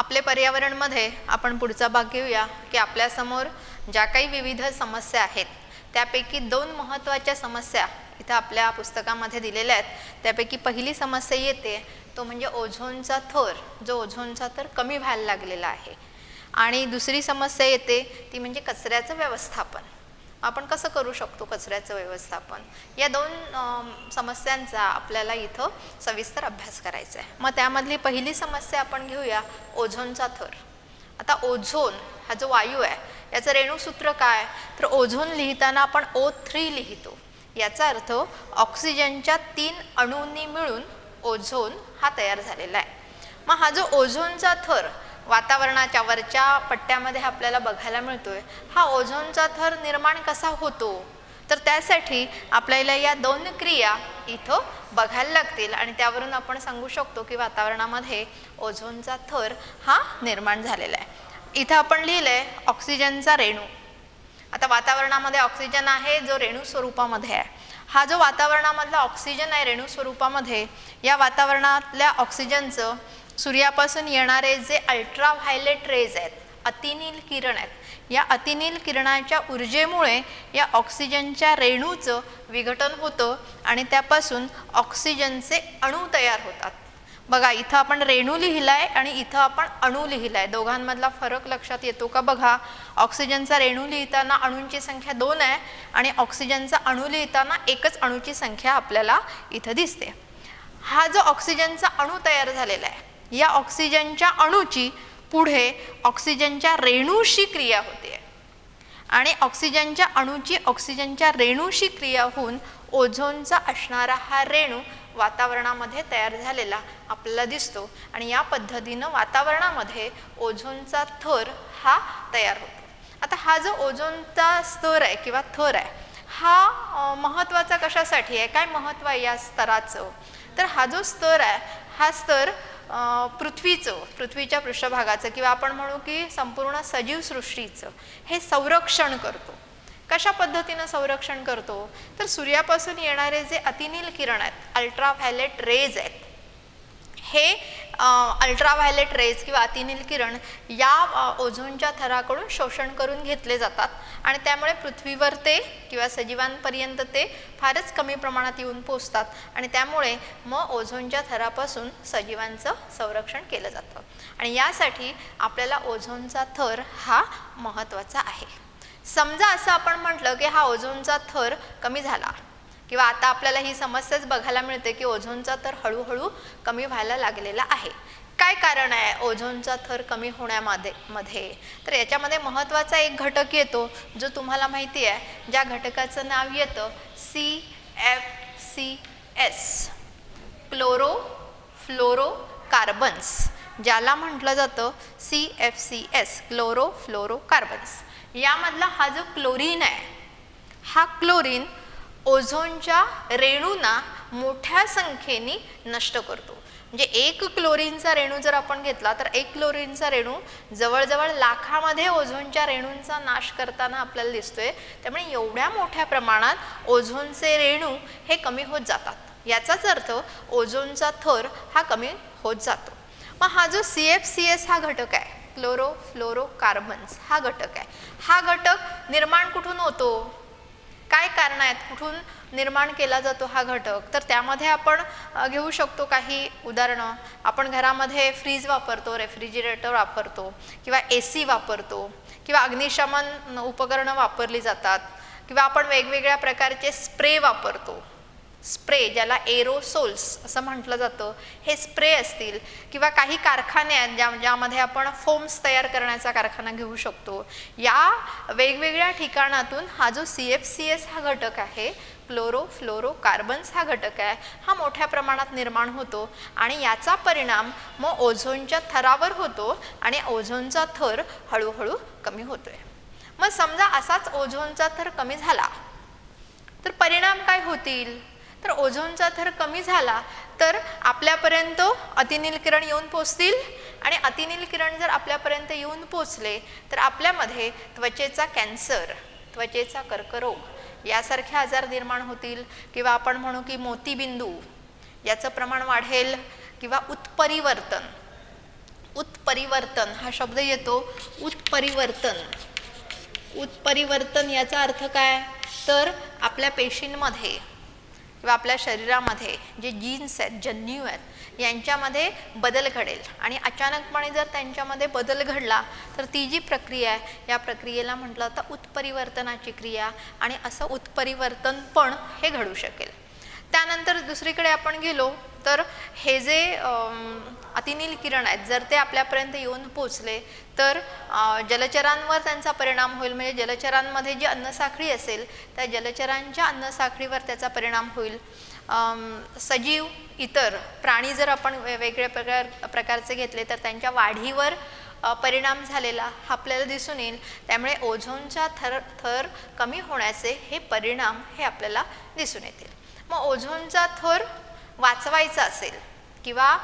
आपले पर्यावरणमध्ये आपण पुढचा भाग घेऊया की आपल्यासमोर ज्या काही विविध समस्या आहेत त्यापैकी दोन महत्त्वाच्या समस्या इथं आपल्या पुस्तकामध्ये दिलेल्या आहेत। त्यापैकी पहिली समस्या येते तो म्हणजे ओझोनचा थर, जो ओझोनचा थर कमी व्हायला लागलेला आहे, आणि दुसरी समस्या येते ती म्हणजे कचऱ्याचं व्यवस्थापन। आपण कसं करू शकतो कचऱ्याचं व्यवस्थापन, या दोन समस्यांचा आपल्याला इथं सविस्तर अभ्यास करायचा आहे। मग त्यामधली पहिली समस्या आपण घेऊया, ओझोनचा थर। आता ओझोन हा जो वायू आहे याचं रेणुसूत्र काय, तर ओझोन लिहिताना आपण O3 लिहितो। याचा अर्थ ऑक्सिजनच्या 3 अणूंनी मिळून ओझोन हा तयार झालेला आहे। मग हा जो ओझोनचा थर वातावरणाच्या वरच्या पट्ट्यामध्ये आपल्याला बघायला मिळतोय, हा ओझोनचा थर निर्माण कसा होतो, तर त्यासाठी आपल्याला या दोन क्रिया इथं बघायला लागतील आणि त्यावरून आपण सांगू शकतो की वातावरणामध्ये ओझोनचा थर हा निर्माण झालेला आहे। इथं आपण लिहिलंय ऑक्सिजनचा रेणू। आता वातावरणामध्ये ऑक्सिजन आहे जो रेणू स्वरूपामध्ये आहे। हा जो वातावरणामधला ऑक्सिजन आहे रेणू स्वरूपामध्ये, या वातावरणातल्या ऑक्सिजनचं सूर्यापासून येणारे जे अल्ट्राव्हायलेट रेज आहेत, अतिनील किरण आहेत, या अतिनील किरणाच्या ऊर्जेमुळे या ऑक्सिजनच्या रेणूचं विघटन होतं आणि त्यापासून ऑक्सिजनचे अणू तयार होतात। बघा इथं आपण रेणू लिहिलाय आणि इथं आपण अणू लिहिलाय, दोघांमधला फरक लक्षात येतो का बघा। ऑक्सिजनचा रेणू लिहिताना अणूंची संख्या 2 आहे आणि ऑक्सिजनचा अणू लिहिताना एकच अणूची संख्या आपल्याला इथं दिसते। हा जो ऑक्सिजनचा अणू तयार झालेला आहे, या ऑक्सिजनच्या अणूची पुढे ऑक्सिजनच्या रेणूशी क्रिया होते आणि ऑक्सिजनच्या अणूची ऑक्सिजनच्या रेणूशी क्रिया होऊन ओझोनचा असणारा हा रेणू वातावरणामध्ये तयार झालेला आपल्याला दिसतो आणि या पद्धतीनं वातावरणामध्ये ओझोनचा थर हा तयार होतो। आता हा जो ओझोनचा स्तर आहे किंवा थर आहे, हा महत्त्वाचा कशासाठी आहे, काय महत्त्व आहे या स्तराचं, तर हा जो स्तर आहे हा स्तर पृथ्वीच्या पृष्ठभागाचं किंवा आपण म्हणू की संपूर्ण सजीव सृष्टीचं हे संरक्षण करतो। कशा पद्धतीनं संरक्षण करतो, तर सूर्यापासून येणारे जे अतिनील किरण आहेत, अल्ट्राव्हायलेट रेज आहेत, हे अल्ट्राव्हायलेट रेज किंवा अतिनील किरण या ओझोनच्या थराकडून शोषण करून घेतले जातात आणि त्यामुळे पृथ्वीवर ते किंवा सजीवांपर्यंत ते फारच कमी प्रमाणात येऊन पोचतात आणि त्यामुळे मग ओझोनच्या थरापासून सजीवांचं संरक्षण केलं जातं आणि यासाठी आपल्याला ओझोनचा थर हा महत्त्वाचा आहे। समजा असं आपण म्हटलं की हा ओझोनचा थर कमी झाला किंवा आता आपल्याला ही समस्याच बघायला मिळते की ओझोनचा थर हळूहळू कमी व्हायला लागलेला आहे। काय कारण आहे ओझोनचा थर कमी होण्यामध्ये, तर याच्यामध्ये महत्त्वाचा एक घटक येतो जो तुम्हाला माहिती आहे, ज्या घटकाचं नाव येतं CFCS, क्लोरोफ्लोरोकार्बन्स, ज्याला म्हटलं जातं CFCS, क्लोरोफ्लोरोकार्बन्स। यामधला हा जो क्लोरीन आहे, हा क्लोरीन ओझोनच्या रेणूंना मोठ्या संख्येने नष्ट करतो। म्हणजे एक क्लोरीनचा रेणू जर आपण घेतला तर एक क्लोरीनचा रेणू जवळजवळ लाखामध्ये ओझोनच्या रेणूंचा नाश करताना आपल्याला दिसतोय। त्यामुळे एवढ्या मोठ्या प्रमाणात ओझोनचे रेणू हे कमी होत जातात, याचाच अर्थ ओझोनचा थर हा कमी होत जातो। मग हा जो CFCS हा घटक आहे, क्लोरोफ्लोरोकार्बन्स हा घटक आहे, हा घटक निर्माण कुठून होतो, काय कारण आहेत, कुठून निर्माण केला जातो हा घटक, तर त्यामध्ये आपण घेऊ शकतो काही उदाहरणं। आपण घरामध्ये फ्रीज वापरतो, रेफ्रिजरेटर वापरतो किंवा AC वापरतो किंवा अग्निशमन उपकरणं वापरली जातात किंवा आपण वेगवेगळ्या प्रकारचे स्प्रे वापरतो, स्प्रे ज्याला एरोसोल्स असं म्हटलं जातं, हे स्प्रे असतील किंवा काही कारखाने आहेत ज्यामध्ये आपण फोम्स तयार करण्याचा कारखाना घेऊ शकतो। या वेगवेगळ्या ठिकाणातून हा जो CFCS हा घटक आहे, क्लोरोफ्लोरोकार्बन्स हा घटक आहे, हा मोठ्या प्रमाणात निर्माण होतो आणि याचा परिणाम मग ओझोनच्या थरावर होतो आणि ओझोनचा थर हळूहळू कमी होतोय। मग समजा असाच ओझोनचा थर कमी झाला तर परिणाम काय होतील, तर ओझोनचा थर कमी झाला तर आपल्यापर्यंत अतिनील किरण येऊन पोचतील आणि अतिनील किरण जर आपल्यापर्यंत येऊन पोचले तर आपल्यामध्ये त्वचेचा कॅन्सर, त्वचेचा कर्करोग यासारखे आजार निर्माण होतील किंवा आपण म्हणू की मोतीबिंदू याचं प्रमाण वाढेल किंवा उत्परिवर्तन, उत्परिवर्तन हा शब्द येतो. उत्परिवर्तन, उत्परिवर्तन याचा अर्थ काय, तर आपल्या पेशींमध्ये किंवा आपल्या शरीरामध्ये जे जीन्स आहेत, जन्यू आहेत, यांच्यामध्ये बदल घडेल आणि अचानकपणे जर त्यांच्यामध्ये बदल घडला तर ती जी प्रक्रिया आहे या प्रक्रियेला म्हटलं तर उत्परिवर्तनाची क्रिया, आणि असं उत्परिवर्तन पण हे घडू शकेल. त्यानंतर दुसरीकडे आपण गेलो तर हे जे अतिनील किरण आहेत जर ते आपल्यापर्यंत येऊन पोचले तर जलचरांवर त्यांचा परिणाम होईल. म्हणजे जलचरांमध्ये जी अन्नसाखळी असेल त्या जलचरांच्या अन्नसाखळीवर त्याचा परिणाम होईल. सजीव इतर प्राणी जर आपण वेगवेगळ्या प्रकारचे घेतले तर त्यांच्या वाढीवर परिणाम झालेला आपल्याला दिसून येईल. त्यामुळे ओझोनचा थर कमी होण्याचे हे परिणाम हे आपल्याला दिसून येतील. मग ओझोनचा थर वाचवायचा असेल किंवा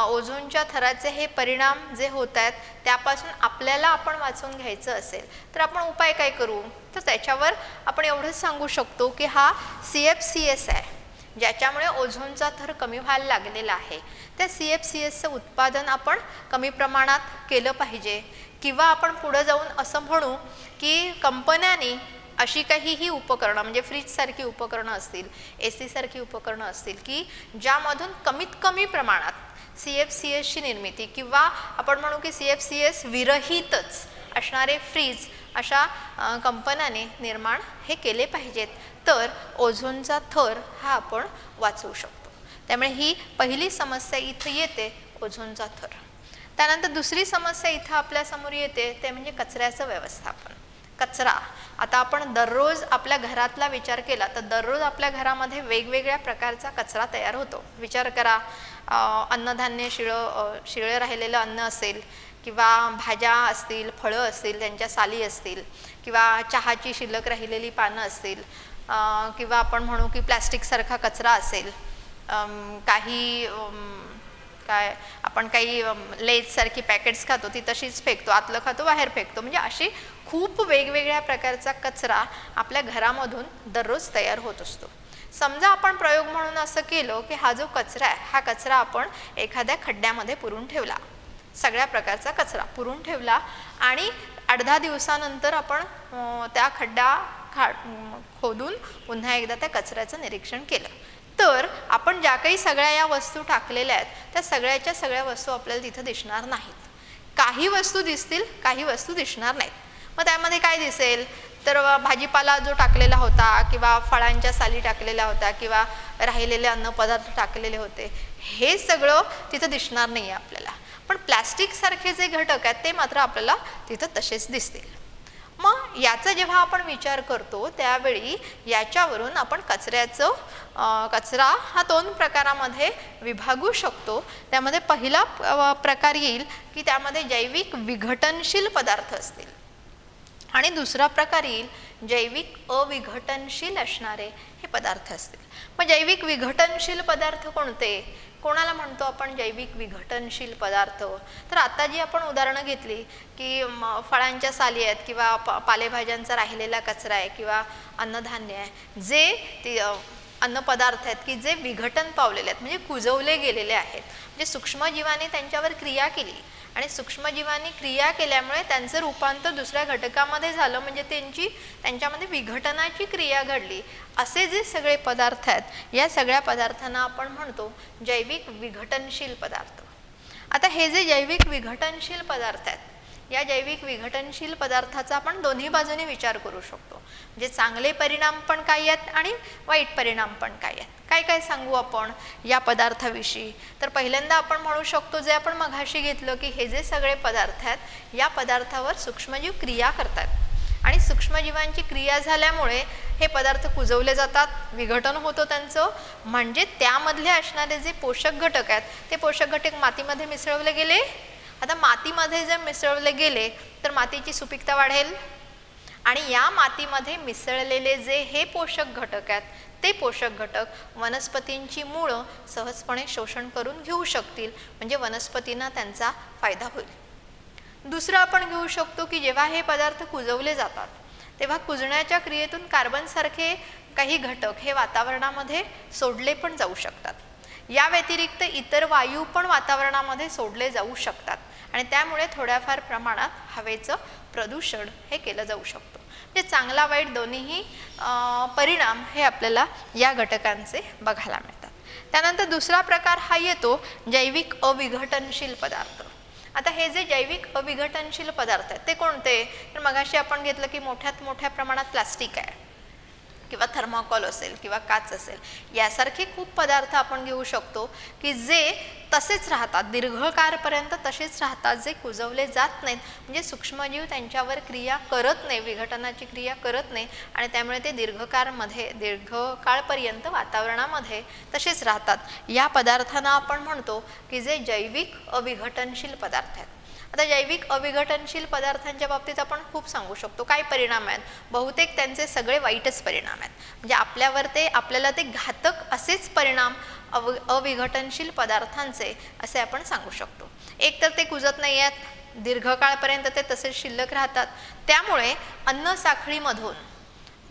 ओझोनच्या थराचे हे परिणाम जे होत आहेत त्यापासून आपल्याला आपण वाचवून घ्यायचं असेल तर आपण उपाय काय करू, तर त्याच्यावर आपण एवढंच सांगू शकतो की हा CFCS आहे ज्याच्यामुळे ओझोनचा थर कमी व्हायला लागलेला आहे. त्या CFCSचं उत्पादन आपण कमी प्रमाणात केलं पाहिजे. किंवा आपण पुढे जाऊन असं म्हणू की कंपन्यांनी अशी काहीही उपकरणं म्हणजे फ्रीजसारखी उपकरणं असतील, AC सारखी उपकरणं असतील की ज्यामधून कमीत कमी प्रमाणात CFCSची निर्मिती किंवा आपण म्हणू की CFCS विरहितच असणारे फ्रीज अशा कंपन्यांनी निर्माण हे केले पाहिजेत, तर ओझोनचा थर हा आपण वाचवू शकतो. त्यामुळे ही पहिली समस्या इथं येते, ओझोनचा थर. त्यानंतर दुसरी समस्या इथं आपल्यासमोर येते ते म्हणजे कचऱ्याचं व्यवस्थापन. कचरा, आता आपण दररोज आपल्या घरातला विचार केला तर दररोज आपल्या घरामध्ये वेगवेगळ्या प्रकारचा कचरा तयार होतो. विचार करा, अन्नधान्य शिळं राहिलेलं अन्न असेल किंवा भाज्या असतील, फळं असतील, त्यांच्या साली असतील किंवा चहाची शिल्लक राहिलेली पानं असतील किंवा आपण म्हणू की प्लॅस्टिकसारखा कचरा असेल, काही काय आपण काही लेजसारखी पॅकेट्स खातो ती तशीच फेकतो, आतलं खातो बाहेर फेकतो. म्हणजे अशी खूप वेगवेगळ्या प्रकारचा कचरा आपल्या घरामधून दररोज तयार होत असतो. समजा आपण प्रयोग म्हणून असं केलं की हा जो कचरा आहे हा कचरा आपण एखाद्या खड्ड्यामध्ये पुरून ठेवला, सगळ्या प्रकारचा कचरा पुरून ठेवला आणि 8-10 दिवसानंतर आपण त्या खड्डा खोदून पुन्हा एकदा त्या कचऱ्याचं निरीक्षण केलं तर आपण ज्या काही सगळ्या या वस्तू टाकलेल्या आहेत त्या सगळ्याच्या सगळ्या वस्तू आपल्याला तिथं दिसणार नाहीत. काही वस्तू दिसतील, काही वस्तू दिसणार नाहीत. मग त्यामध्ये काय दिसेल तर भाजीपाला जो टाकलेला होता किंवा फळांच्या साली टाकलेल्या होत्या किंवा राहिलेले अन्नपदार्थ टाकलेले होते हे सगळं तिथं दिसणार नाही आहे आपल्याला. पण प्लॅस्टिकसारखे जे घटक आहेत ते मात्र आपल्याला तिथं तसेच दिसतील. मग याचा जेव्हा आपण विचार करतो त्यावेळी याच्यावरून आपण कचरा हा 2 प्रकारामध्ये विभागू शकतो. त्यामध्ये पहिला प्रकार येईल की त्यामध्ये जैविक विघटनशील पदार्थ असतील आणि दुसरा प्रकार येईल जैविक अविघटनशील असणारे हे पदार्थ असतील. मग जैविक विघटनशील पदार्थ कोणते, कोणाला म्हणतो आपण जैविक विघटनशील पदार्थ, तर आता जी आपण उदाहरणं घेतली की फळांच्या साली आहेत किंवा पालेभाज्यांचा राहिलेला कचरा आहे किंवा अन्नधान्य आहे, जे अन्नपदार्थ आहेत की जे विघटन पावलेले आहेत म्हणजे कुजवले गेलेले आहेत, म्हणजे सूक्ष्मजीवांनी त्यांच्यावर क्रिया केली आणि सूक्ष्मजीवांनी क्रिया केल्यामुळे त्यांचं रूपांतर दुसऱ्या घटकामध्ये झालं म्हणजे त्यांच्यामध्ये विघटनाची क्रिया घडली, असे जे सगळे पदार्थ आहेत या सगळ्या पदार्थांना आपण म्हणतो जैविक विघटनशील पदार्थ. आता हे जे जैविक विघटनशील पदार्थ आहेत या जैविक विघटनशील पदार्थाचा आपण दोन्ही बाजूने विचार करू शकतो. म्हणजे चांगले परिणाम पण काय आहेत आणि वाईट परिणाम पण काय आहेत. काय काय सांगू आपण या पदार्थाविषयी, तर पहिल्यांदा आपण म्हणू शकतो जे आपण मघाशी घेतलं की हे जे सगळे पदार्थ आहेत या पदार्थावर सूक्ष्मजीव क्रिया करतात आणि सूक्ष्मजीवांची क्रिया झाल्यामुळे हे पदार्थ कुजवले जातात, विघटन होतं त्यांचं, म्हणजे त्यामधले असणारे जे पोषक घटक आहेत ते पोषक घटक मातीमध्ये मिसळवले गेले. आता मातीमध्ये जर मिसळले गेले तर मातीची सुपीकता वाढेल आणि या मातीमध्ये मिसळलेले जे हे पोषक घटक आहेत ते पोषक घटक वनस्पतींची मुळं सहजपणे शोषण करून घेऊ शकतील, म्हणजे वनस्पतींना त्यांचा फायदा होईल. दुसरं आपण घेऊ शकतो की जेव्हा हे पदार्थ कुजवले जातात तेव्हा कुजण्याच्या क्रियेतून कार्बनसारखे काही घटक हे वातावरणामध्ये सोडले पण जाऊ शकतात. या व्यतिरिक्त इतर वायू पण वातावरणामध्ये सोडले जाऊ शकतात आणि त्यामुळे थोड्याफार प्रमाणात हवेचं प्रदूषण हे केलं जाऊ शकतं. म्हणजे चांगला वाईट दोन्हीही परिणाम हे आपल्याला या घटकांचे बघायला मिळतात. त्यानंतर दुसरा प्रकार हा येतो जैविक अविघटनशील पदार्थ. आता हे जे जैविक अविघटनशील पदार्थ आहेत ते कोणते, तर मगाशी आपण घेतलं की मोठ्यात मोठ्या प्रमाणात प्लास्टिक आहे किंवा थर्माकोल असेल किंवा काच असेल, यासारखे खूप पदार्थ आपण घेऊ शकतो की जे तसेच राहतात, दीर्घकाळपर्यंत तसेच राहतात, जे कुजवले जात नाहीत, म्हणजे सूक्ष्मजीव त्यांच्यावर क्रिया करत नाही, विघटनाची क्रिया करत नाही आणि त्यामुळे ते दीर्घकाळपर्यंत वातावरणामध्ये तसेच राहतात. या पदार्थांना आपण म्हणतो की जे जैविक अविघटनशील पदार्थ आहेत. आता जैविक अविघटनशील पदार्थांच्या बाबतीत आपण खूप सांगू शकतो. काय परिणाम आहेत, बहुतेक त्यांचे सगळे वाईटच परिणाम आहेत. म्हणजे आपल्याला ते घातक असेच परिणाम अविघटनशील पदार्थांचे असे आपण सांगू शकतो. एक तर ते कुजत नाही आहेत, दीर्घकाळपर्यंत ते तसेच शिल्लक राहतात. त्यामुळे अन्न साखळीमधून,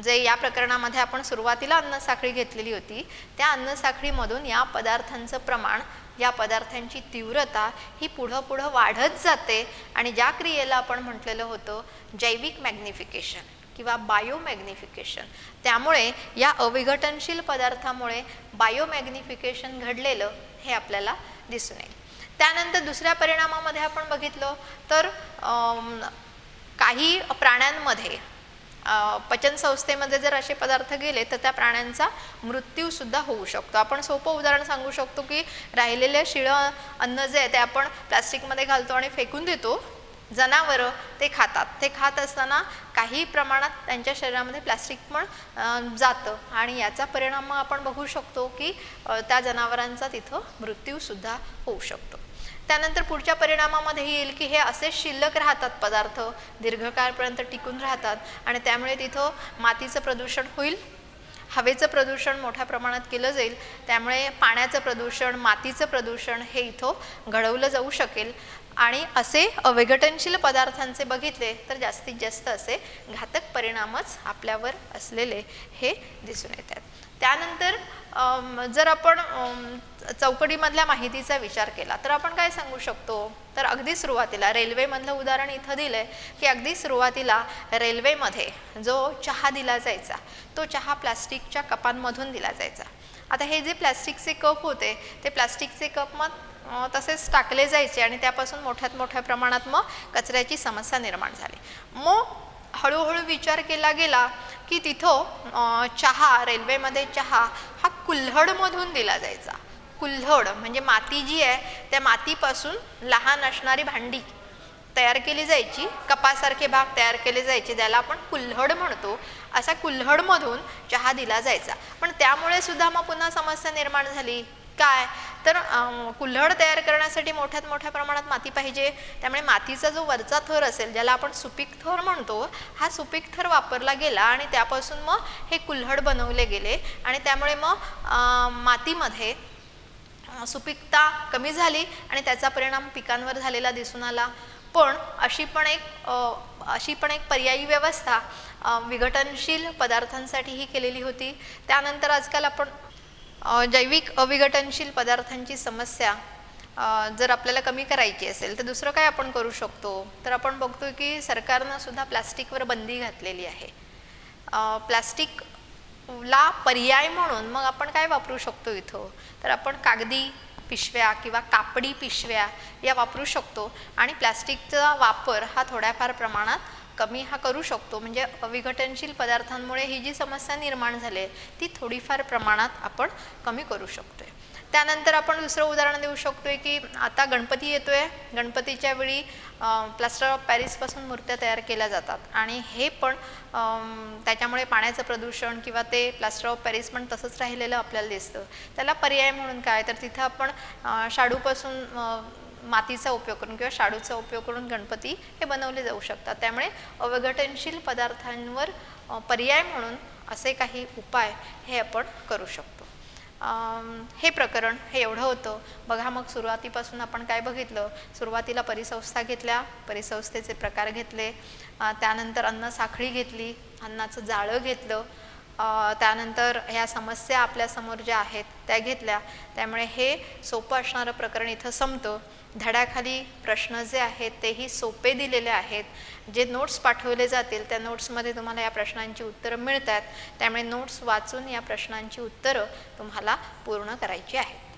जे या प्रकरणामध्ये आपण सुरुवातीला अन्न साखळी घेतलेली होती, त्या अन्न साखळीमधून या पदार्थांचं प्रमाण, या पदार्थांची तीव्रता ही पुढं वाढत जाते आणि ज्या क्रियेला आपण म्हटलेलं होतं जैविक मॅग्निफिकेशन किंवा बायोमॅग्निफिकेशन, त्यामुळे या अविघटनशील पदार्थामुळे बायोमॅग्निफिकेशन घडलेलं हे आपल्याला दिसून येईल. त्यानंतर दुसऱ्या परिणामामध्ये आपण बघितलं तर काही प्राण्यांमध्ये पचन संस्थेमध्ये जर असे पदार्थ गेले तर त्या प्राण्यांचा मृत्यूसुद्धा होऊ शकतो. आपण सोपं उदाहरण सांगू शकतो की राहिलेलं शिळं अन्न जे आहे ते आपण प्लास्टिकमध्ये घालतो आणि फेकून देतो, जनावरं ते खातात. ते खात असताना काही प्रमाणात त्यांच्या शरीरामध्ये प्लास्टिक पण जातं आणि याचा परिणाम आपण बघू शकतो की त्या जनावरांचा तिथं मृत्यूसुद्धा होऊ शकतो. त्यानंतर पुढच्या परिणामामध्ये येईल की हे असे शिल्लक राहतात पदार्थ, दीर्घकाळपर्यंत टिकून राहतात आणि त्यामुळे तिथं मातीचं प्रदूषण होईल, हवेचं प्रदूषण मोठ्या प्रमाणात केलं जाईल, त्यामुळे पाण्याचं प्रदूषण, मातीचं प्रदूषण हे इथं घडवलं जाऊ शकेल आणि असे अविघटनशील पदार्थांचे बघितले तर जास्तीत जास्त असे घातक परिणामच आपल्यावर असलेले हे दिसून येतात. त्यानंतर जर आपण चौकटीमधल्या माहितीचा विचार केला तर आपण काय सांगू शकतो, तर अगदी सुरुवातीला रेल्वेमधलं उदाहरण इथं दिलं आहे की अगदी सुरुवातीला रेल्वेमध्ये जो चहा दिला जायचा तो चहा प्लास्टिकच्या कपांमधून दिला जायचा. आता हे जे प्लास्टिकचे कप होते ते प्लास्टिकचे कप मग तसेच टाकले जायचे आणि त्यापासून मोठ्या प्रमाणात मग कचऱ्याची समस्या निर्माण झाली. मग हळूहळू विचार केला गेला की तिथं चहा, रेल्वेमध्ये चहा हा कुल्हडमधून दिला जायचा. कुल्हड म्हणजे माती जी आहे त्या मातीपासून लहान असणारी भांडी तयार केली जायची, कपासारखे भाग तयार केले जायचे, ज्याला आपण कुल्हड म्हणतो. असा कुल्हडमधून चहा दिला जायचा. पण त्यामुळे सुद्धा मग पुन्हा समस्या निर्माण झाली. काय तर कुल्हड तयार करण्यासाठी मोठ्या प्रमाणात माती पाहिजे, त्यामुळे मातीचा जो वरचा थर असेल ज्याला आपण सुपीक थर म्हणतो, हा सुपीक थर वापरला गेला आणि त्यापासून मग हे कुल्हड बनवले गेले आणि त्यामुळे मग मातीमध्ये सुपीकता कमी झाली आणि त्याचा परिणाम पिकांवर झालेला दिसून आला. पण अशी पण एक पर्यायी व्यवस्था विघटनशील पदार्थांसाठी ही केलेली होती. त्यानंतर आजकाल आपण जैविक अविघटनशील पदार्थांची समस्या जर आपल्याला कमी करायची असेल तर दुसरं काय आपण करू शकतो, तर आपण बघतो की सरकारनं सुद्धा प्लास्टिकवर बंदी घातलेली आहे. प्लास्टिकला पर्याय म्हणून मग आपण काय वापरू शकतो इथं, तर आपण कागदी पिशव्या किंवा कापडी पिशव्या या वापरू शकतो आणि प्लास्टिकचा वापर हा थोड्याफार प्रमाणात कमी हा करू शकतो. म्हणजे अविघटनशील पदार्थांमुळे ही जी समस्या निर्माण झाली आहे ती थोडीफार प्रमाणात आपण कमी करू शकतोय. त्यानंतर आपण दुसरं उदाहरण देऊ शकतोय की आता गणपती येतोय, गणपतीच्या वेळी प्लास्टर ऑफ पॅरिसपासून मूर्त्या तयार केल्या जातात आणि हे पण त्याच्यामुळे पाण्याचं प्रदूषण किंवा ते प्लास्टर ऑफ पॅरिस पण तसंच राहिलेलं आपल्याला दिसतं. त्याला पर्याय म्हणून काय, तर तिथं आपण शाडूपासून मातीचा उपयोग करून किंवा शाडूचा उपयोग करून गणपती हे बनवले जाऊ शकतात. त्यामुळे अविघटनशील पदार्थांवर पर्याय म्हणून असे काही उपाय हे आपण करू शकतो. हे प्रकरण हे एवढं होतं. बघा मग सुरुवातीपासून आपण काय बघितलं, सुरुवातीला परिसंस्था घेतल्या, परिसंस्थेचे प्रकार घेतले, त्यानंतर अन्न साखळी घेतली, अन्नाचं जाळं घेतलं, त्यानंतर ह्या समस्या आपल्यासमोर ज्या आहेत त्या घेतल्या, त्यामुळे हे सोपं असणारं प्रकरण इथं संपतं. धड्याखाली प्रश्न जे आहेत तेही सोपे दिलेले आहेत. जे नोट्स पाठवले जातील त्या नोट्समध्ये तुम्हाला या प्रश्नांची उत्तरं मिळतात, त्यामुळे नोट्स वाचून या प्रश्नांची उत्तरं तुम्हाला पूर्ण करायची आहेत.